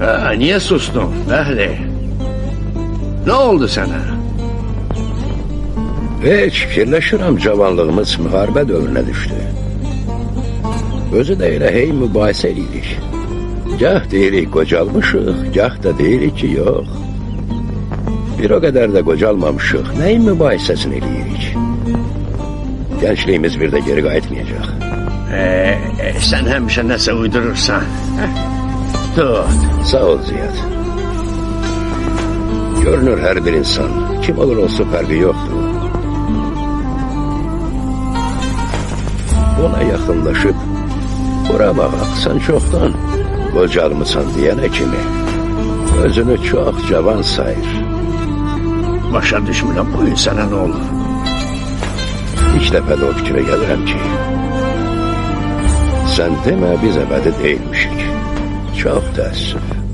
Ha, niye sustun Behli? Ne oldu sana? Hiç fikirləşirəm cavanlığımız müharibə dövrünə düşdü. Özü də elə hey mübahisə edirik. Gah deyirik qocalmışıq, gah da deyirik ki, yox. Bir o qədər də qocalmamışıq, nəyin mübahisəsini edirik? Gəncliyimiz bir də geri qayıtmayacaq. Sen həmişə nəsə uydurursan. Tut. Sağ ol Ziyad. Görünür hər bir insan, kim olur olsun fərqi yoxdur. Ona yaxınlaşıb, bura baxaq, sən çoxdan qocalmısan deyənə kimi, özünü çox cavan sayır. Başa düşmürəm, bu gün sənə nə olur? İlk dəfə də o fikrə gəlirəm ki, sən demə biz əbədi deyilmişik. Çox təəssüf.